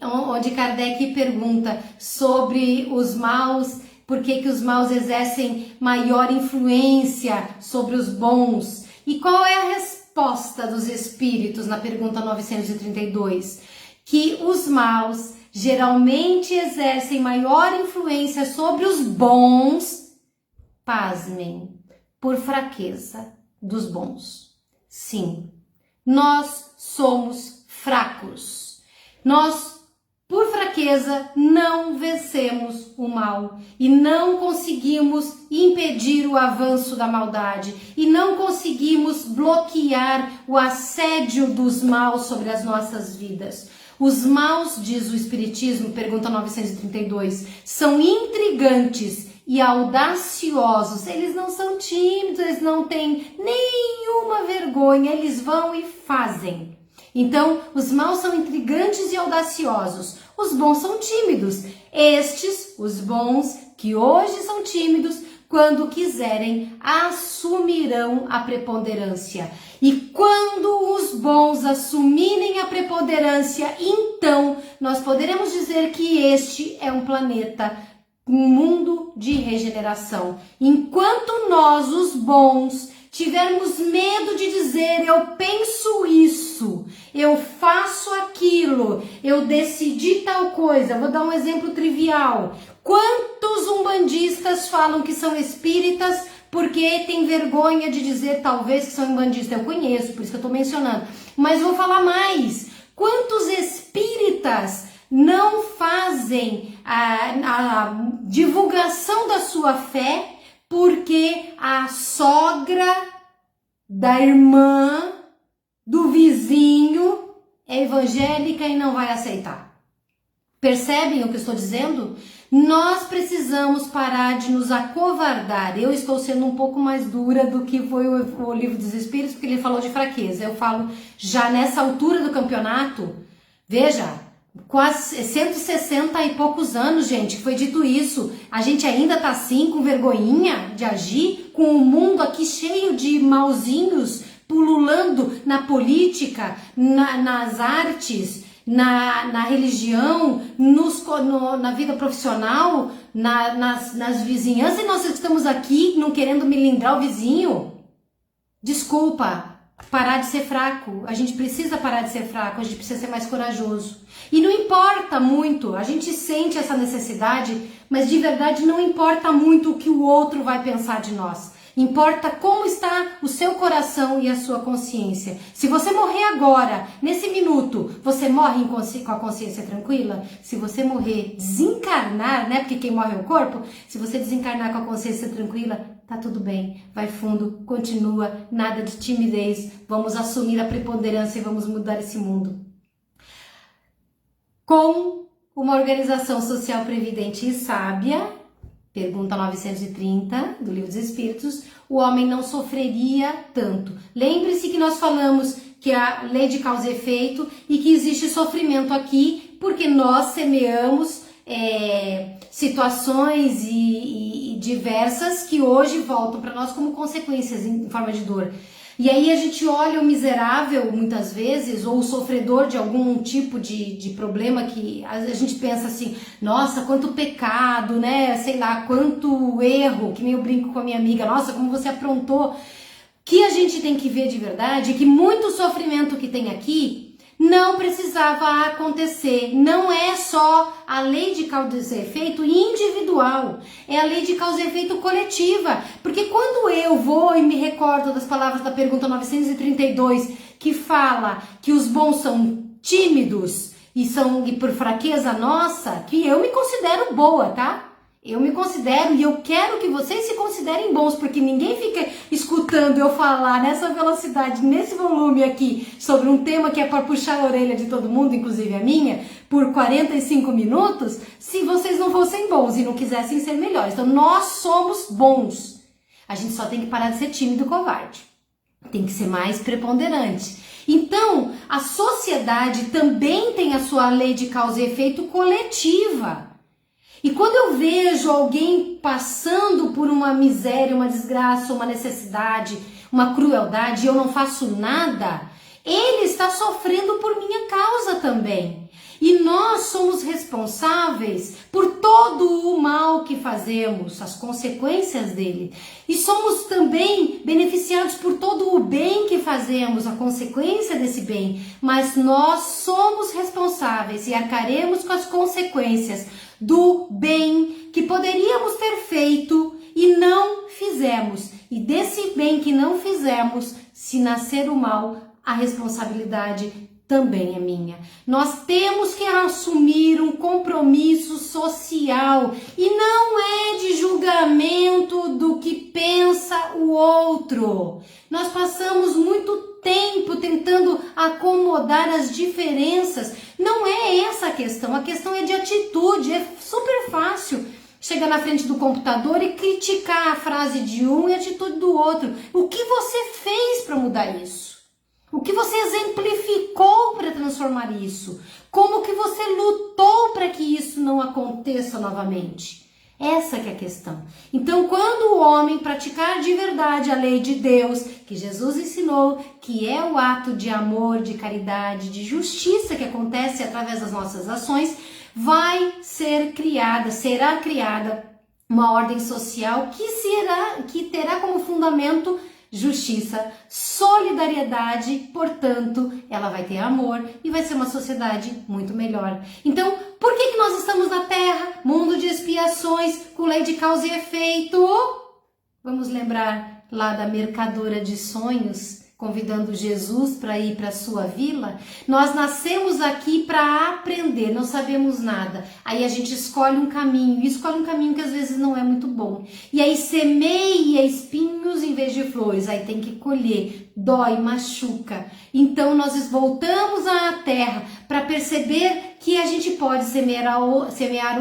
onde Kardec pergunta sobre os maus, por que os maus exercem maior influência sobre os bons. E qual é a resposta dos espíritos na pergunta 932? Que os maus geralmente exercem maior influência sobre os bons, pasmem, por fraqueza dos bons. Sim, nós somos fracos. Nós, por fraqueza, não vencemos o mal e não conseguimos impedir o avanço da maldade e não conseguimos bloquear o assédio dos maus sobre as nossas vidas. Os maus, diz o Espiritismo, pergunta 932, são intrigantes e audaciosos. Eles não são tímidos, eles não têm nenhuma vergonha, eles vão e fazem. Então, os maus são intrigantes e audaciosos, os bons são tímidos. Estes, os bons, que hoje são tímidos, quando quiserem, assumirão a preponderância. E quando os bons assumirem a preponderância, então nós poderemos dizer que este é um planeta, um mundo de regeneração. Enquanto nós, os bons, tivermos medo de dizer eu penso isso, eu faço aquilo, eu decidi tal coisa. Vou dar um exemplo trivial. Quantos umbandistas falam que são espíritas porque tem vergonha de dizer talvez que são umbandistas. Eu conheço, por isso que eu estou mencionando. Mas vou falar mais. Quantos espíritas não fazem a divulgação da sua fé porque a sogra da irmã, do vizinho, é evangélica e não vai aceitar? Percebem o que eu estou dizendo? Nós precisamos parar de nos acovardar. Eu estou sendo um pouco mais dura do que foi o Livro dos Espíritos, porque ele falou de fraqueza. Eu falo já nessa altura do campeonato, veja, quase 160 e poucos anos, gente, que foi dito isso. A gente ainda tá assim, com vergonhinha de agir, com o mundo aqui cheio de mauzinhos pululando na política, nas artes, na religião, na vida profissional, nas vizinhanças, e nós estamos aqui não querendo melindrar o vizinho. Desculpa, parar de ser fraco. A gente precisa parar de ser fraco, a gente precisa ser mais corajoso. E não importa muito, a gente sente essa necessidade, mas de verdade não importa muito o que o outro vai pensar de nós. Importa como está o seu coração e a sua consciência. Se você morrer agora, nesse minuto, você morre com a consciência tranquila? Se você morrer, desencarnar, né? Porque quem morre é o corpo. Se você desencarnar com a consciência tranquila, tá tudo bem. Vai fundo, continua, nada de timidez. Vamos assumir a preponderância e vamos mudar esse mundo. Com uma organização social previdente e sábia, pergunta 930 do Livro dos Espíritos, o homem não sofreria tanto. Lembre-se que nós falamos que a lei de causa e efeito e que existe sofrimento aqui porque nós semeamos situações e diversas que hoje voltam para nós como consequências em forma de dor. E aí a gente olha o miserável, muitas vezes, ou o sofredor de algum tipo de problema que a gente pensa assim, nossa, quanto pecado, né? Sei lá, quanto erro, que nem eu brinco com a minha amiga, nossa, como você aprontou. O que a gente tem que ver de verdade é que muito sofrimento que tem aqui não precisava acontecer. Não é só a lei de causa e efeito individual, é a lei de causa e efeito coletiva. Porque quando eu vou e me recordo das palavras da pergunta 932, que fala que os bons são tímidos e por fraqueza nossa, que eu me considero boa, tá? Eu me considero e eu quero que vocês se considerem bons, porque ninguém fica escutando eu falar nessa velocidade, nesse volume aqui, sobre um tema que é para puxar a orelha de todo mundo, inclusive a minha, por 45 minutos, se vocês não fossem bons e não quisessem ser melhores. Então, nós somos bons. A gente só tem que parar de ser tímido e covarde. Tem que ser mais preponderante. Então, a sociedade também tem a sua lei de causa e efeito coletiva. E quando eu vejo alguém passando por uma miséria, uma desgraça, uma necessidade, uma crueldade, e eu não faço nada, ele está sofrendo por minha causa também. E nós somos responsáveis por todo o mal que fazemos, as consequências dele. E somos também beneficiados por todo o bem que fazemos, a consequência desse bem. Mas nós somos responsáveis e arcaremos com as consequências do bem que poderíamos ter feito e não fizemos. E desse bem que não fizemos, se nascer o mal, a responsabilidade também é minha. Nós temos que assumir um compromisso social e não é de julgamento do que pensa o outro. Nós passamos muito tempo tentando acomodar as diferenças. Não é essa a questão é de atitude. É super fácil chegar na frente do computador e criticar a frase de um e a atitude do outro. O que você fez para mudar isso? O que você exemplificou para transformar isso? Como que você lutou para que isso não aconteça novamente? Essa que é a questão. Então, quando o homem praticar de verdade a lei de Deus, que Jesus ensinou, que é o ato de amor, de caridade, de justiça que acontece através das nossas ações, será criada uma ordem social que terá como fundamento justiça, solidariedade, portanto, ela vai ter amor e vai ser uma sociedade muito melhor. Então, por que nós estamos na Terra? Mundo de expiações, com lei de causa e efeito. Vamos lembrar lá da mercadora de sonhos, convidando Jesus para ir para a sua vila? Nós nascemos aqui para aprender, não sabemos nada. Aí a gente escolhe um caminho, e escolhe um caminho que às vezes não é muito bom. E aí semeia espinhos em vez de flores, aí tem que colher, dói, machuca. Então nós voltamos à terra para perceber que a gente pode semear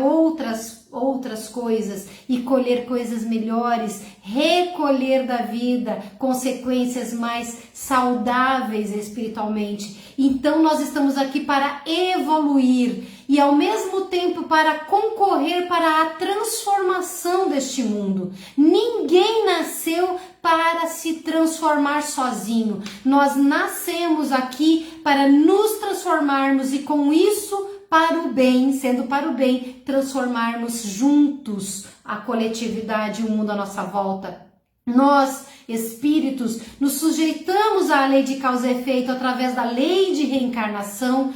outras coisas e colher coisas melhores, recolher da vida consequências mais saudáveis espiritualmente. Então nós estamos aqui para evoluir e ao mesmo tempo para concorrer para a transformação deste mundo. Ninguém nasceu para se transformar sozinho. Nós nascemos aqui para nos transformarmos e com isso para o bem, sendo para o bem, transformarmos juntos a coletividade e o mundo à nossa volta. Nós, espíritos, nos sujeitamos à lei de causa e efeito através da lei de reencarnação,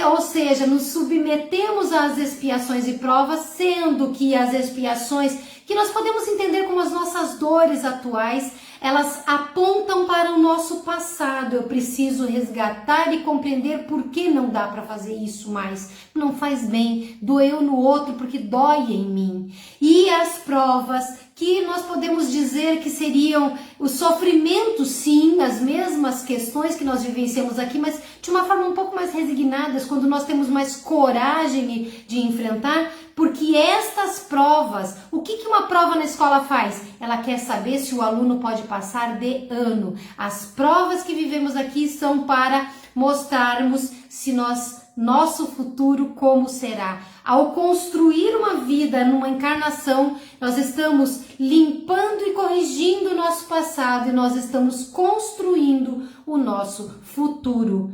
ou seja, nos submetemos às expiações e provas, sendo que as expiações, que nós podemos entender como as nossas dores atuais, elas apontam para o nosso passado. Eu preciso resgatar e compreender por que não dá para fazer isso mais. Não faz bem, doeu no outro porque dói em mim. E as provas que nós podemos dizer que seriam o sofrimento, sim, as mesmas questões que nós vivenciamos aqui, mas de uma forma um pouco mais resignadas, quando nós temos mais coragem de enfrentar, porque estas provas, o que uma prova na escola faz? Ela quer saber se o aluno pode passar de ano. As provas que vivemos aqui são para mostrarmos se nosso futuro como será. Ao construir uma vida numa encarnação, nós estamos limpando e corrigindo o nosso passado e nós estamos construindo o nosso futuro.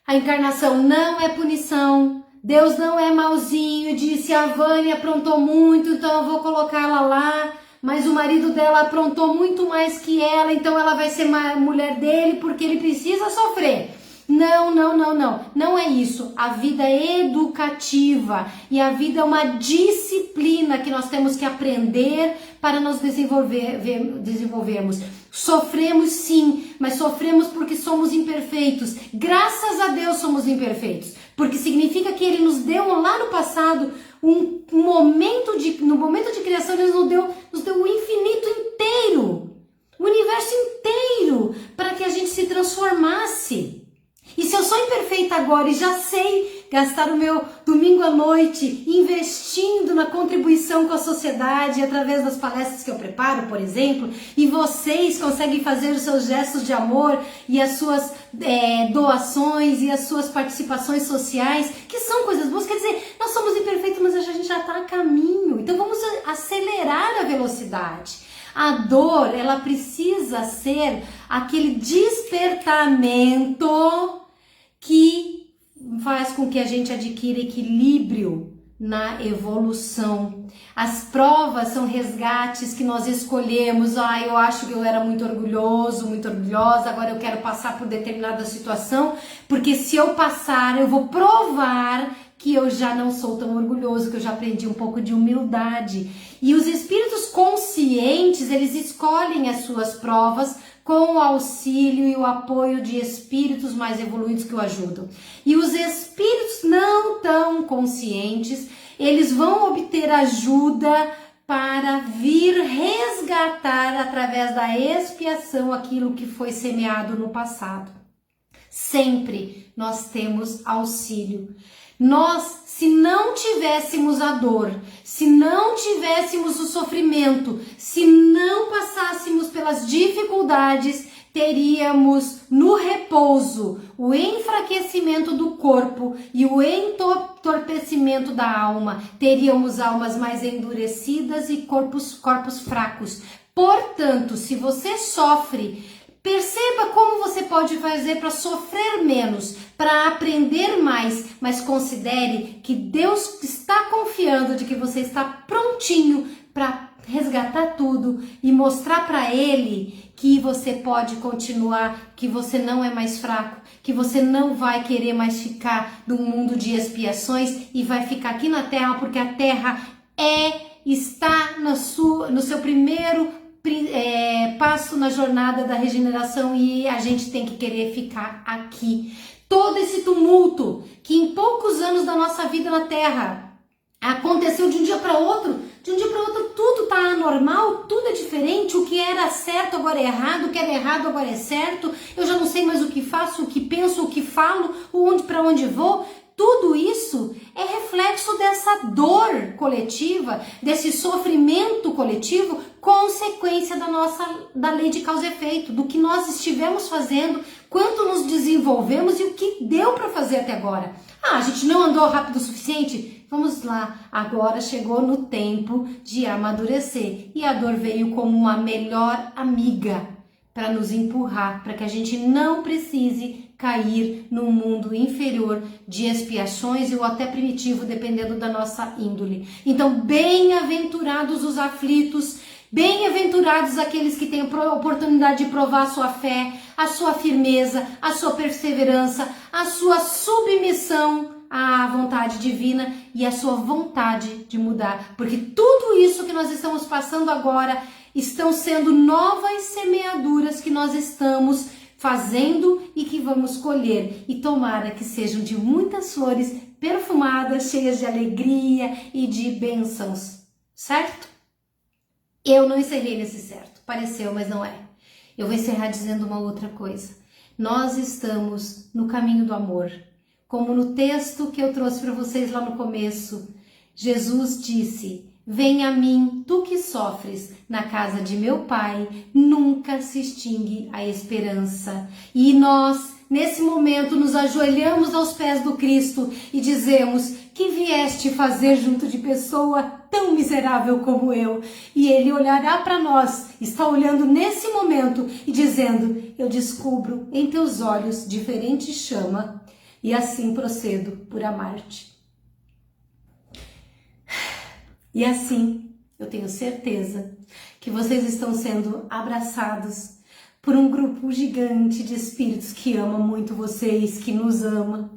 A encarnação não é punição. Deus não é malzinho, disse a Vânia aprontou muito, então eu vou colocá-la lá, mas o marido dela aprontou muito mais que ela, então ela vai ser mulher dele porque ele precisa sofrer. Não é isso. A vida é educativa e a vida é uma disciplina que nós temos que aprender para nos desenvolvermos. Sofremos sim, mas sofremos porque somos imperfeitos. Graças a Deus somos imperfeitos, porque significa que Ele nos deu lá no passado no momento de criação, Ele nos deu o infinito inteiro, o universo inteiro, para que a gente se transformasse. E se eu sou imperfeita agora e já sei gastar o meu domingo à noite investindo na contribuição com a sociedade através das palestras que eu preparo, por exemplo, e vocês conseguem fazer os seus gestos de amor e as suas doações e as suas participações sociais, que são coisas boas, quer dizer, nós somos imperfeitos, mas a gente já está a caminho, então vamos acelerar a velocidade. A dor, ela precisa ser aquele despertamento que faz com que a gente adquira equilíbrio na evolução. As provas são resgates que nós escolhemos. Eu acho que eu era muito orgulhoso, muito orgulhosa, agora eu quero passar por determinada situação, porque se eu passar, eu vou provar que eu já não sou tão orgulhoso, que eu já aprendi um pouco de humildade. E os espíritos conscientes, eles escolhem as suas provas com o auxílio e o apoio de espíritos mais evoluídos que o ajudam. E os espíritos não tão conscientes, eles vão obter ajuda para vir resgatar através da expiação aquilo que foi semeado no passado. Sempre nós temos auxílio. Nós, se não tivéssemos a dor, se não tivéssemos o sofrimento, se não passássemos pelas dificuldades, teríamos no repouso o enfraquecimento do corpo e o entorpecimento da alma. Teríamos almas mais endurecidas e corpos fracos. Portanto, se você sofre, perceba como você pode fazer para sofrer menos, para aprender mais, mas considere que Deus está confiando de que você está prontinho para resgatar tudo e mostrar para Ele que você pode continuar, que você não é mais fraco, que você não vai querer mais ficar num mundo de expiações e vai ficar aqui na Terra, porque a Terra está no seu primeiro passo na jornada da regeneração e a gente tem que querer ficar aqui. Todo esse tumulto que em poucos anos da nossa vida na Terra aconteceu de um dia para outro, tudo tá anormal, tudo é diferente, o que era certo agora é errado, o que era errado agora é certo, eu já não sei mais o que faço, o que penso, o que falo, para onde vou. Tudo isso é reflexo dessa dor coletiva, desse sofrimento coletivo, consequência da lei de causa e efeito, do que nós estivemos fazendo, quanto nos desenvolvemos e o que deu para fazer até agora. A gente não andou rápido o suficiente? Vamos lá, agora chegou no tempo de amadurecer e a dor veio como uma melhor amiga para nos empurrar, para que a gente não precise cair num mundo inferior de expiações ou até primitivo, dependendo da nossa índole. Então, bem-aventurados os aflitos, bem-aventurados aqueles que têm a oportunidade de provar a sua fé, a sua firmeza, a sua perseverança, a sua submissão à vontade divina e a sua vontade de mudar. Porque tudo isso que nós estamos passando agora estão sendo novas semeaduras que nós estamos fazendo e que vamos colher. E tomara que sejam de muitas flores perfumadas, cheias de alegria e de bênçãos. Certo? Eu não encerrei nesse certo. Pareceu, mas não é. Eu vou encerrar dizendo uma outra coisa. Nós estamos no caminho do amor. Como no texto que eu trouxe para vocês lá no começo, Jesus disse: vem a mim, tu que sofres, na casa de meu Pai, nunca se extingue a esperança. E nós, nesse momento, nos ajoelhamos aos pés do Cristo e dizemos: que vieste fazer junto de pessoa tão miserável como eu? E Ele olhará para nós, está olhando nesse momento e dizendo: eu descubro em teus olhos diferente chama, e assim procedo por amar-te. E assim, eu tenho certeza que vocês estão sendo abraçados por um grupo gigante de espíritos que ama muito vocês, que nos ama,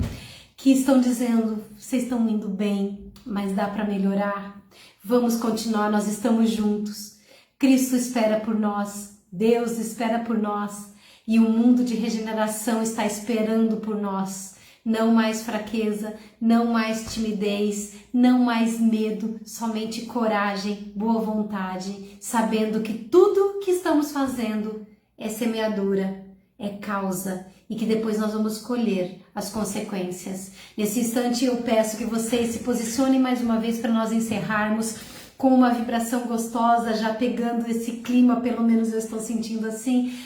que estão dizendo: vocês estão indo bem, mas dá para melhorar. Vamos continuar, nós estamos juntos. Cristo espera por nós, Deus espera por nós e o mundo de regeneração está esperando por nós. Não mais fraqueza, não mais timidez, não mais medo, somente coragem, boa vontade, sabendo que tudo que estamos fazendo é semeadura, é causa e que depois nós vamos colher as consequências. Nesse instante eu peço que vocês se posicionem mais uma vez para nós encerrarmos com uma vibração gostosa, já pegando esse clima, pelo menos eu estou sentindo assim,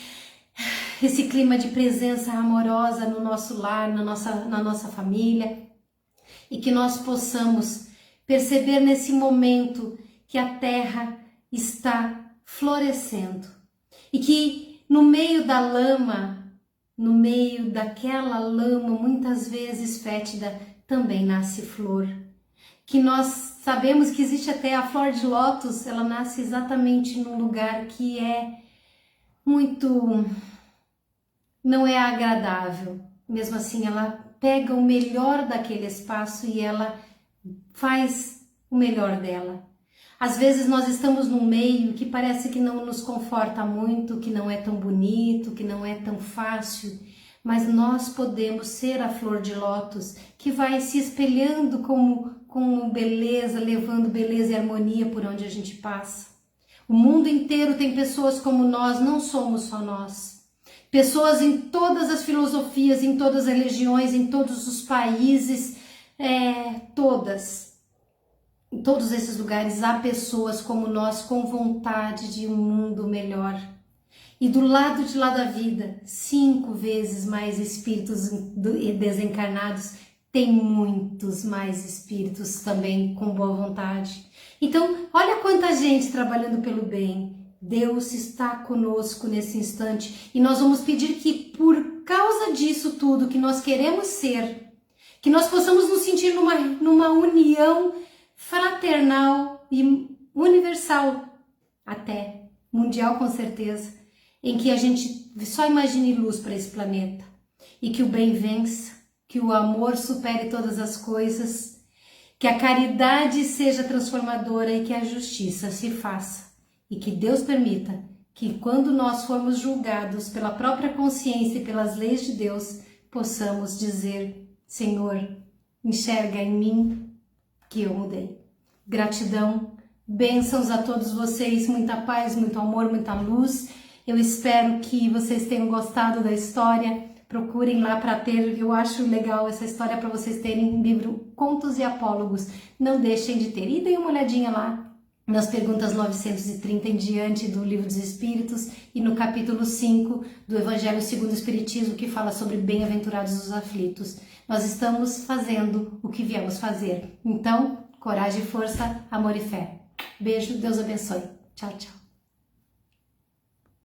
esse clima de presença amorosa no nosso lar, na nossa família, e que nós possamos perceber nesse momento que a terra está florescendo e que no meio da lama, no meio daquela lama muitas vezes fétida, também nasce flor. Que nós sabemos que existe até a flor de lótus, ela nasce exatamente num lugar que é muito... não é agradável, mesmo assim ela pega o melhor daquele espaço e ela faz o melhor dela. Às vezes nós estamos num meio que parece que não nos conforta muito, que não é tão bonito, que não é tão fácil, mas nós podemos ser a flor de lótus que vai se espelhando com beleza, levando beleza e harmonia por onde a gente passa. O mundo inteiro tem pessoas como nós, não somos só nós. Pessoas em todas as filosofias, em todas as religiões, em todos os países, em todos esses lugares há pessoas como nós com vontade de um mundo melhor. E do lado de lá da vida, 5 vezes mais espíritos desencarnados, tem muitos mais espíritos também com boa vontade. Então, olha quanta gente trabalhando pelo bem. Deus está conosco nesse instante e nós vamos pedir que por causa disso tudo que nós queremos ser, que nós possamos nos sentir numa união fraternal e universal, até mundial com certeza, em que a gente só imagine luz para esse planeta e que o bem vença, que o amor supere todas as coisas, que a caridade seja transformadora e que a justiça se faça. E que Deus permita que quando nós formos julgados pela própria consciência e pelas leis de Deus, possamos dizer: Senhor, enxerga em mim que eu mudei. Gratidão, bênçãos a todos vocês, muita paz, muito amor, muita luz. Eu espero que vocês tenham gostado da história. Procurem lá para ter, eu acho legal essa história para vocês terem um livro Contos e Apólogos. Não deixem de ter. E deem uma olhadinha lá nas perguntas 930 em diante do Livro dos Espíritos e no capítulo 5 do Evangelho segundo o Espiritismo, que fala sobre bem-aventurados os aflitos. Nós estamos fazendo o que viemos fazer. Então, coragem, força, amor e fé. Beijo, Deus abençoe. Tchau, tchau.